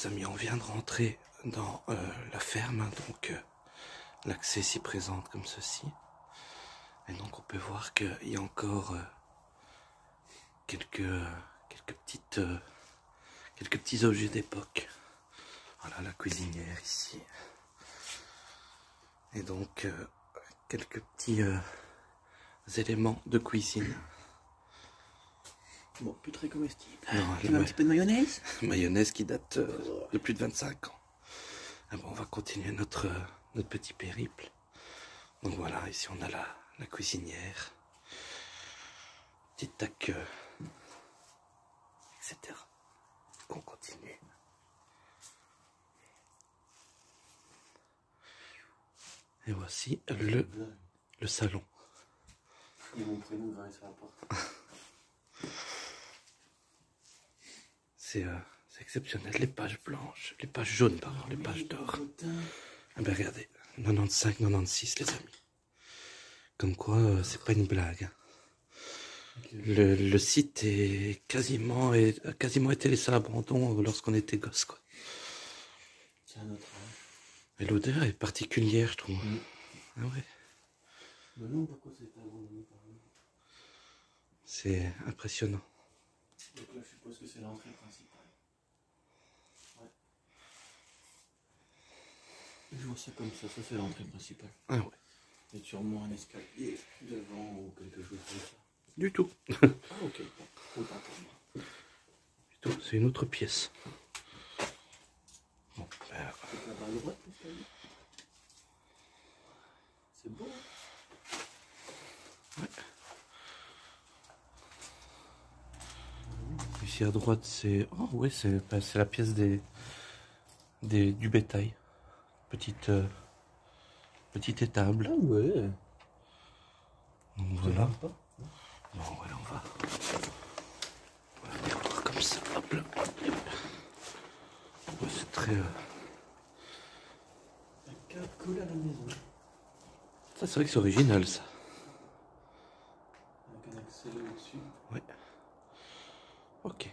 les amis, on vient de rentrer dans la ferme, hein, donc l'accès s'y présente comme ceci. Et donc on peut voir qu'il y a encore quelques petits objets d'époque. Voilà la cuisinière ici. Et donc quelques petits éléments de cuisine. Bon, plus très comestible. Non, tu mets un petit peu de mayonnaise? Mayonnaise qui date de plus de 25 ans. Ah bon, on va continuer notre petit périple. Donc voilà, ici on a la cuisinière. Petite accueil, etc. On continue. Et voici le salon. Ils vont prendre une vraie sur la porte. C'est exceptionnel, les pages blanches, les pages jaunes, pardon, les pages d'or. Ah ben regardez, 95, 96 les amis. Comme quoi, c'est pas une blague. Hein. Okay. Le site est a quasiment été laissé à l'abandon lorsqu'on était gosse, quoi. C'est un autre âge. Et l'odeur est particulière, je trouve. Ah ouais. Mais non, pourquoi c'est abandonné par nous? C'est impressionnant. Donc là, je suppose que c'est l'entrée principale. Ouais. Je vois ça comme ça c'est l'entrée principale. Ah ouais. Il y a sûrement un escalier devant ou quelque chose comme ça. Du tout. Ah ok, bon, autant pour moi. Du tout, c'est une autre pièce. Bon, ben... C'est là-bas à droite l'escalier. C'est beau. Ouais. Ici à droite, c'est... Oh oui, c'est la pièce du bétail. Petite étable. Ah ouais. Donc voilà. Bon, voilà, on va venir voir comme ça. Hop là. Ouais, c'est très... La carte colle à la maison. Ça, c'est vrai que c'est original, ça. Avec un accès au-dessus. Ouais. Ok.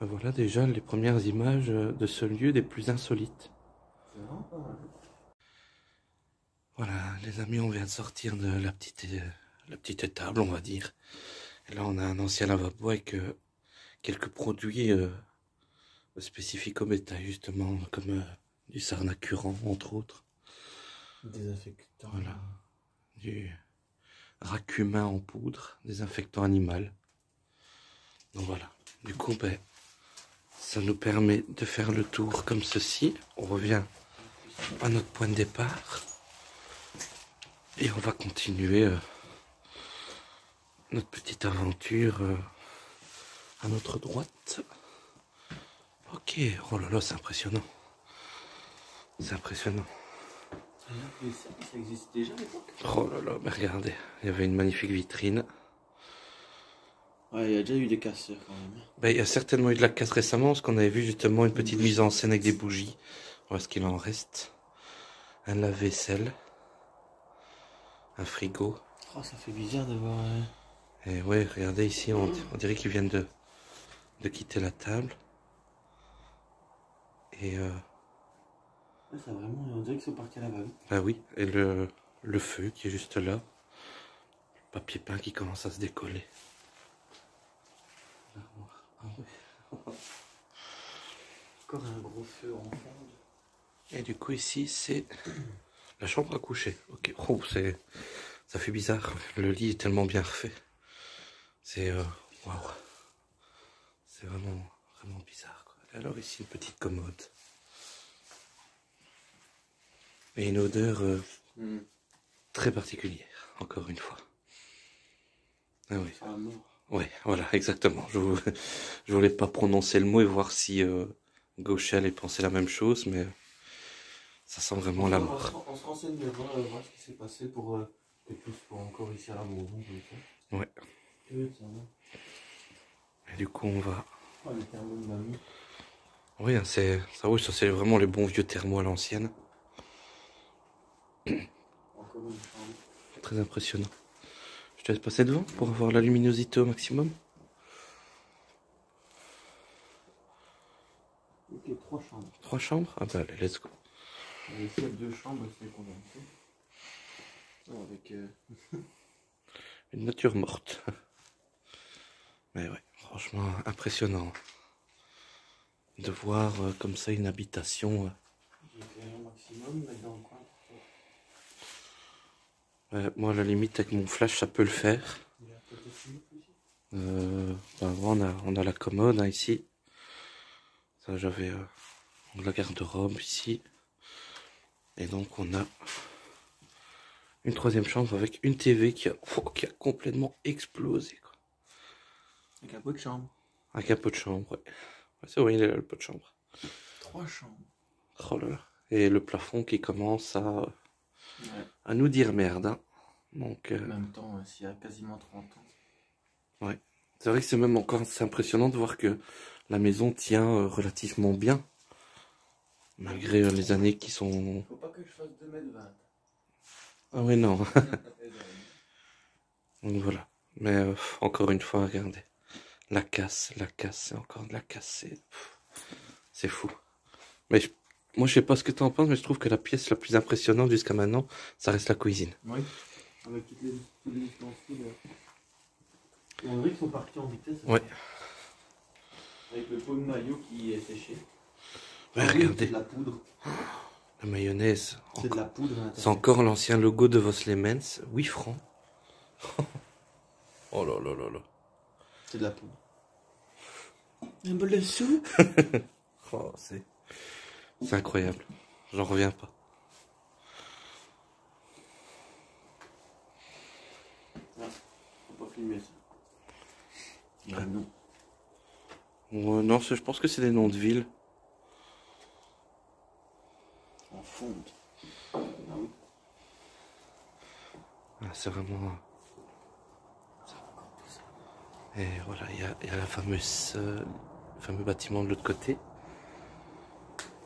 Ben voilà déjà les premières images de ce lieu des plus insolites. C'est vraiment pas mal. Voilà, les amis, on vient de sortir de la petite étable, on va dire. Et là, on a un ancien lavabo avec quelques produits spécifiques au bétail, justement, comme du sarnacurant, entre autres. Désinfectant. Voilà. Du racumin en poudre, désinfectant animal. Donc voilà. Du coup, ben, ça nous permet de faire le tour comme ceci. On revient à notre point de départ. Et on va continuer notre petite aventure à notre droite. Ok, oh là là, c'est impressionnant. C'est impressionnant. Ça existe déjà à l'époque? Oh là là, mais regardez, il y avait une magnifique vitrine. Ouais, il y a déjà eu des casseurs quand même. Ben, il y a certainement eu de la casse récemment, parce qu'on avait vu justement une petite mise en scène avec des bougies. Voilà ce qu'il en reste. Un lave-vaisselle. Un frigo. Oh, ça fait bizarre de voir... Et ouais, regardez ici, on dirait qu'ils viennent de quitter la table. Et ouais, ça vraiment, on dirait qu'ils sont partis à la va-vite. ah oui, et le feu qui est juste là. Le papier peint qui commence à se décoller. Ah ouais. Encore un gros feu en fond. Et du coup ici c'est la chambre à coucher. Ok, oh, ça fait bizarre. Le lit est tellement bien refait. C'est waouh. C'est vraiment bizarre, quoi. Et alors ici une petite commode. Et une odeur très particulière, encore une fois. Ah oui. Ouais, voilà, exactement. Je voulais pas prononcer le mot et voir si Gaucher allait penser la même chose, mais ça sent vraiment la mort. On se renseigne bien, voir ce qui s'est passé pour que tout soit encore ici à la maison. Ouais. Et du coup, on va... Oh, le thermo de mamie. Oui, hein, ça c'est vraiment les bons vieux thermos à l'ancienne. Encore une chambre. Très impressionnant. Je te laisse passer devant pour avoir la luminosité au maximum. Ok, 3 chambres. 3 chambres? Ah bah allez, let's go. Et ici, il y a 2 chambres, c'est combien? Oh, avec... Une nature morte. Mais ouais, franchement impressionnant de voir comme ça une habitation. J'ai éclairé au maximum, mais dans le coin. Moi, à la limite, avec mon flash, ça peut le faire. Il y a peut-être des fumées aussi. On a la commode hein, ici. Ça, j'avais la garde-robe ici. Et donc, on a une 3e chambre avec une TV qui a complètement explosé, quoi. Avec un pot de chambre. Avec un pot de chambre, ouais. Ouais, c'est vrai, il est là, le pot de chambre. 3 chambres. Oh là là. Et le plafond qui commence Ouais. à nous dire merde. Hein. Donc, En même temps, s'il y a quasiment 30 ans. ouais. C'est vrai que c'est même encore assez impressionnant de voir que la maison tient relativement bien. Malgré les années qui sont... Faut pas que je fasse 2,20 m. Ah ouais, non. Donc voilà. Mais encore une fois, regardez. La casse, c'est encore de la casse. C'est fou. Mais moi, je sais pas ce que tu en penses, mais je trouve que la pièce la plus impressionnante jusqu'à maintenant, ça reste la cuisine. Oui. Avec tous les ustensiles. On dirait qu'ils sont partis en vitesse. Ouais. Avec le pot de maillot qui est séché. Ouais, Ah, regardez. c'est de la poudre. La mayonnaise. C'est de la poudre. C'est encore l'ancien logo de Voslemens. 8 francs. Oh là là là là. C'est de la poudre. Un bol de soupe. Oh, c'est incroyable. J'en reviens pas. Ah, faut pas filmer ça. Ah, non. Ouais, non, je pense que c'est des noms de villes. En fonte. Ah oui. Ah, c'est vraiment... Et voilà, il y a la fameuse, le fameux bâtiment de l'autre côté.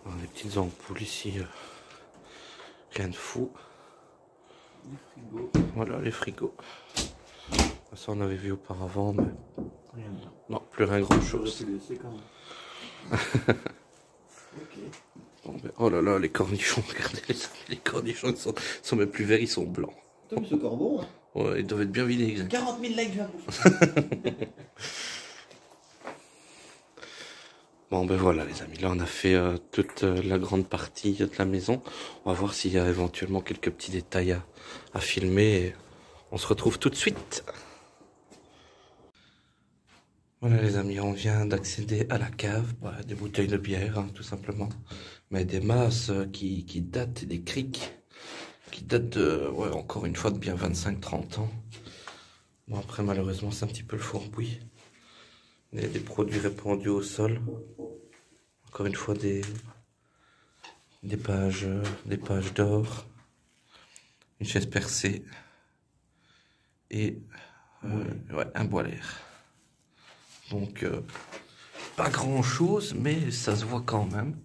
Alors, les petites ampoules ici, rien de fou. Les frigos. Voilà, les frigos. Ça, on avait vu auparavant, mais Rien de là. non, plus rien grand chose. J'aurais pu laisser quand même. Ok. Bon, ben, oh là là, les cornichons, regardez les cornichons, ils sont même plus verts, ils sont blancs. T'as vu ce corbeau, hein? Ouais, ils doivent être bien vidés. 40 000 likes, je vais bouffer. Bon ben voilà les amis, là on a fait toute la grande partie de la maison. On va voir s'il y a éventuellement quelques petits détails à filmer. Et on se retrouve tout de suite. Voilà les amis, on vient d'accéder à la cave. Voilà, des bouteilles de bière hein, tout simplement. Mais des masses qui datent, des criques qui datent de, ouais, encore une fois de bien 25-30 ans. Bon après malheureusement c'est un petit peu le fourbouis. Des produits répandus au sol. Encore une fois des pages d'or. Une chaise percée. Et ouais, un bois l'air. Donc pas grand chose, mais ça se voit quand même.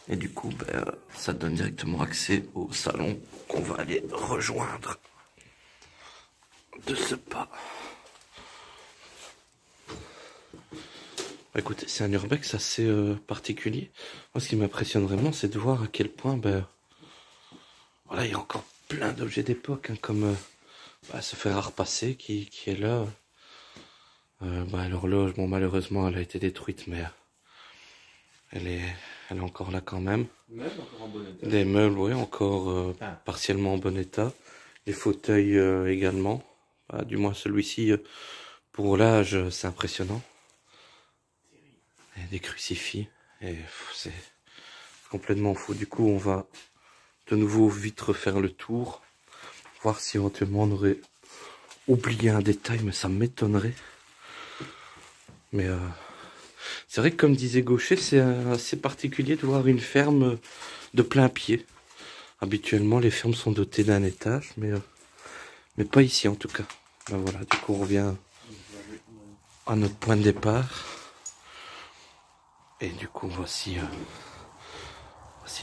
Et du coup, ben, ça donne directement accès au salon qu'on va aller rejoindre de ce pas. Écoutez, c'est un urbex assez particulier. Moi, ce qui m'impressionne vraiment, c'est de voir à quel point, ben, voilà, il y a encore plein d'objets d'époque, hein, comme ce fer à repasser qui est là. L'horloge, bon, malheureusement, elle a été détruite, mais elle est encore là quand même. Meubles encore en bon état. Des meubles, oui, encore partiellement en bon état. Les fauteuils également. Du moins, celui-ci, pour l'âge, c'est impressionnant. Et des crucifix. Et c'est complètement fou. Du coup, on va de nouveau vite refaire le tour. Voir si éventuellement on aurait oublié un détail, mais ça m'étonnerait. Mais c'est vrai que comme disait Gaucher, c'est assez particulier de voir une ferme de plein pied. Habituellement, les fermes sont dotées d'un étage, mais pas ici en tout cas. Ben voilà, du coup, on revient à notre point de départ. Et du coup, voici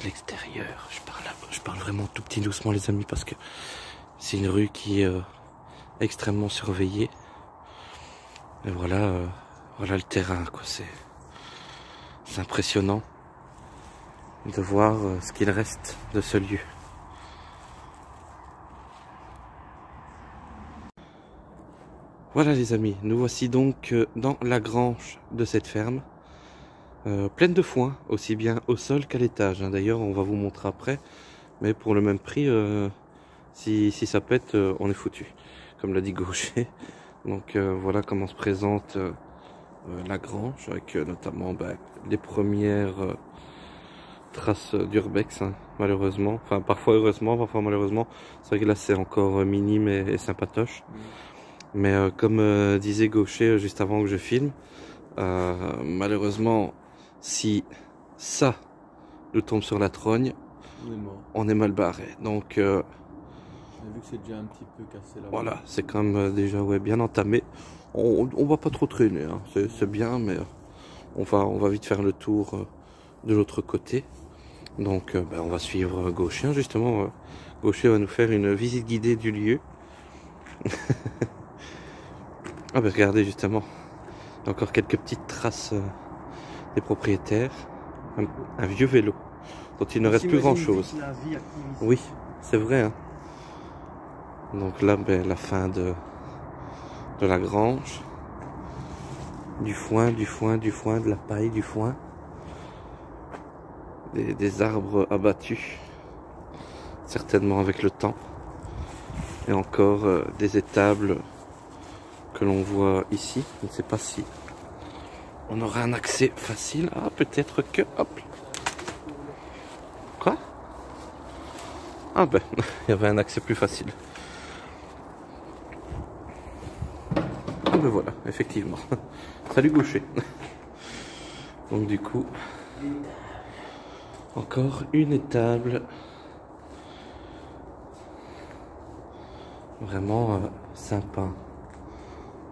l'extérieur. Je parle vraiment tout petit doucement, les amis, parce que c'est une rue qui est extrêmement surveillée. Et voilà, voilà le terrain, quoi. c'est impressionnant de voir ce qu'il reste de ce lieu. Voilà les amis, nous voici donc dans la grange de cette ferme. Pleine de foin, aussi bien au sol qu'à l'étage. D'ailleurs, on va vous montrer après. Mais pour le même prix, si ça pète, on est foutu. Comme l'a dit Gaucher. Donc voilà comment se présente la grange. Avec notamment les premières traces d'urbex, hein, malheureusement. Enfin, parfois heureusement, parfois malheureusement. C'est vrai que là, c'est encore minime et sympatoche. Mais comme disait Gaucher juste avant que je filme, malheureusement, si ça nous tombe sur la trogne, on est mal barré. Donc vu que c'est déjà un petit peu cassé là. Voilà, c'est quand même déjà bien entamé. On va pas trop traîner, hein. C'est bien, mais on va vite faire le tour de l'autre côté. Donc on va suivre Gaucher. Justement, Gaucher va nous faire une visite guidée du lieu. Ah regardez justement, encore quelques petites traces des propriétaires. Un vieux vélo dont il ne reste plus grand chose. Oui, c'est vrai, hein. Donc là, la fin de la grange. Du foin, de la paille, du foin. Des arbres abattus. Certainement avec le temps. Et encore des étables que l'on voit ici. Je ne sais pas si on aura un accès facile. Ah, peut-être que... Hop. Quoi? Ah il y avait un accès plus facile. Ah voilà, effectivement. Salut Gaucher. Donc du coup, encore une étable. Vraiment sympa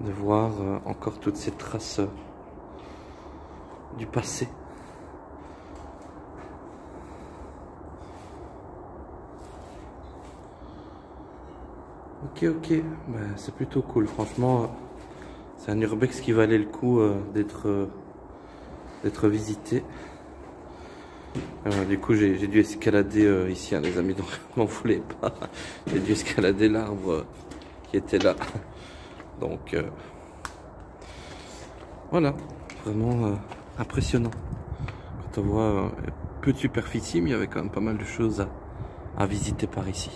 de voir encore toutes ces traces du passé. Ok, c'est plutôt cool, franchement. C'est un urbex qui valait le coup d'être visité. Du coup, j'ai dû escalader ici, hein, les amis, donc m'en voulez pas. J'ai dû escalader l'arbre qui était là. Donc, voilà, vraiment impressionnant. Quand on voit peu de superficie, mais il y avait quand même pas mal de choses à visiter par ici.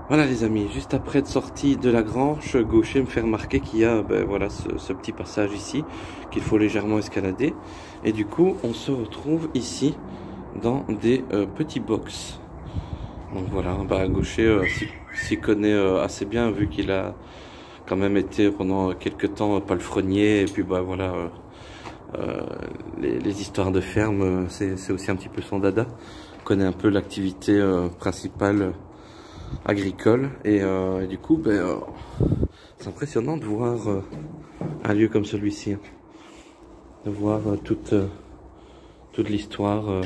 Voilà les amis, juste après être sorti de la grange, Gaucher me fait remarquer qu'il y a voilà, ce petit passage ici qu'il faut légèrement escalader. Et du coup, on se retrouve ici dans des petits box. Donc voilà, Gaucher s'y connaît assez bien vu qu'il a quand même été pendant quelques temps palefrenier. Et puis voilà, les histoires de ferme, c'est aussi un petit peu son dada. Il connaît un peu l'activité principale agricole et du coup c'est impressionnant de voir un lieu comme celui-ci, hein. De voir toute l'histoire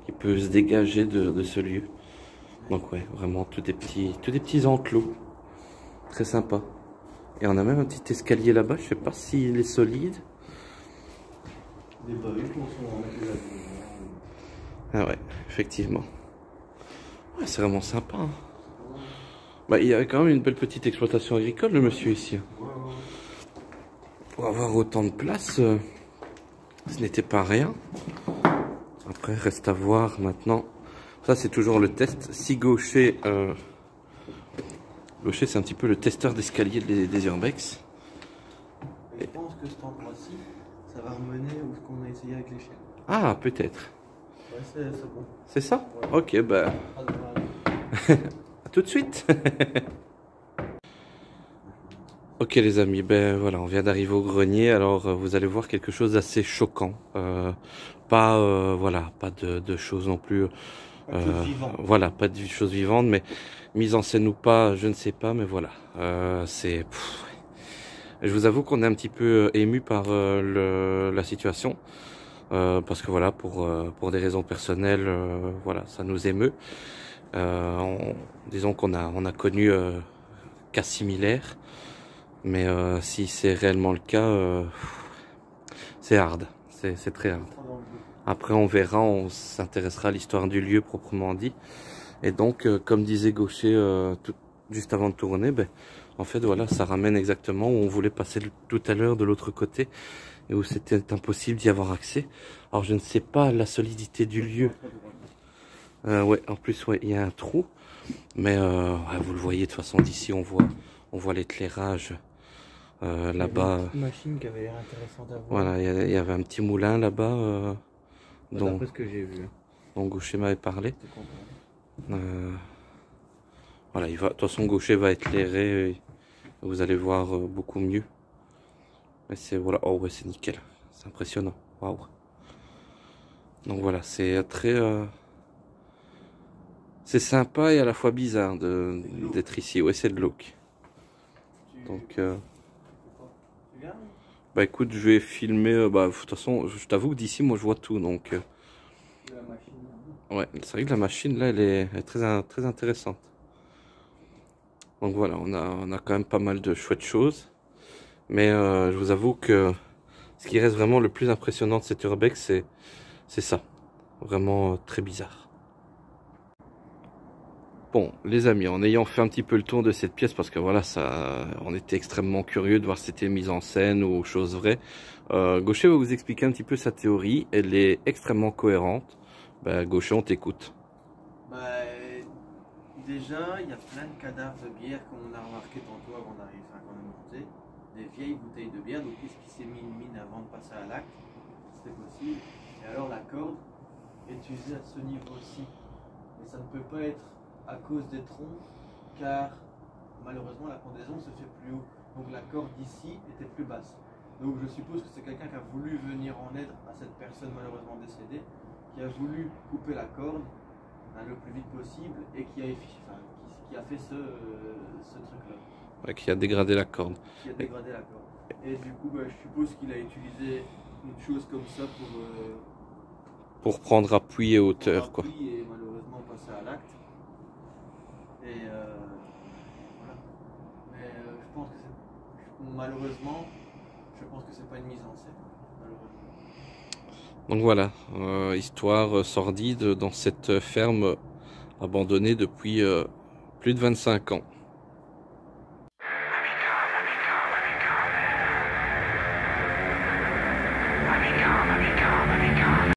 qui peut se dégager de ce lieu. Donc ouais, vraiment tous des petits enclos très sympa. Et on a même un petit escalier là-bas, je sais pas s'il est solide. Ah ouais, effectivement. Ouais, c'est vraiment sympa, hein. Il y avait quand même une belle petite exploitation agricole, le monsieur ici. Pour avoir autant de place, ce n'était pas rien. Après, reste à voir maintenant. Ça, c'est toujours le test. Si Gaucher, Gaucher, c'est un petit peu le testeur d'escalier des urbex. Je pense que cet endroit-ci, ça va remener où ce qu'on a essayé avec l'échelle. Ah, peut-être. Ouais, c'est bon. C'est ça? Ouais. Ok, à tout de suite. Ok les amis, voilà, on vient d'arriver au grenier. Alors vous allez voir quelque chose d'assez choquant. Voilà, pas de choses non plus. Voilà, pas de choses vivantes, mais mise en scène ou pas, je ne sais pas, mais voilà. Je vous avoue qu'on est un petit peu ému par la situation. Parce que voilà, pour des raisons personnelles, voilà, ça nous émeut. Disons qu'on a connu cas similaires, mais si c'est réellement le cas, C'est hard, c'est très hard. Après on verra, on s'intéressera à l'histoire du lieu proprement dit. Et donc comme disait Gaucher juste avant de tourner, ben, en fait voilà, ça ramène exactement où on voulait passer tout à l'heure de l'autre côté et où c'était impossible d'y avoir accès. Alors je ne sais pas la solidité du lieu. Ouais, en plus ouais, il y a un trou, mais ouais, vous le voyez de toute façon d'ici, on voit l'éclairage là-bas. Une machine qui avait l'air intéressante à voir. Voilà, il y avait un petit moulin là-bas. D'après ce que j'ai vu. Donc Gaucher m'avait parlé. Voilà, de toute façon Gaucher va éclairer, et vous allez voir beaucoup mieux. Mais c'est voilà, oh ouais, c'est nickel, c'est impressionnant, waouh. Donc voilà, c'est très, c'est sympa et à la fois bizarre d'être ici. Ouais, c'est de look. Donc, bah écoute, je vais filmer. Bah de toute façon, je t'avoue que d'ici, moi, je vois tout. Donc, ouais, c'est vrai que la machine là, elle est très intéressante. Donc voilà, on a quand même pas mal de chouettes choses. Mais je vous avoue que ce qui reste vraiment le plus impressionnant de cet urbex, c'est ça. Vraiment très bizarre. Bon, les amis, en ayant fait un petit peu le tour de cette pièce, parce que voilà, on était extrêmement curieux de voir si c'était mise en scène ou chose vraie. Gaucher va vous expliquer un petit peu sa théorie. Elle est extrêmement cohérente. Bah, Gaucher, on t'écoute. Bah, déjà, il y a plein de cadavres de bière, comme on a remarqué tantôt avant d'arriver, enfin, quand on a monté. Des vieilles bouteilles de bière, donc qu'est-ce qui s'est mis une mine avant de passer à l'acte? C'était possible. Et alors la corde est usée à ce niveau-ci. Mais ça ne peut pas être à cause des troncs, car malheureusement la pendaison se fait plus haut. Donc la corde d'ici était plus basse. Donc je suppose que c'est quelqu'un qui a voulu venir en aide à cette personne malheureusement décédée, qui a voulu couper la corde le plus vite possible et qui a fait ce truc-là. Ouais, qui a dégradé la corde. Qui a dégradé la corde. Et du coup, bah, je suppose qu'il a utilisé une chose comme ça pour prendre appui et hauteur, quoi. Et malheureusement passer à l'acte. Et voilà. Mais je pense que malheureusement, je pense que c'est pas une mise en scène. Malheureusement. Donc voilà, histoire sordide dans cette ferme abandonnée depuis plus de 25 ans.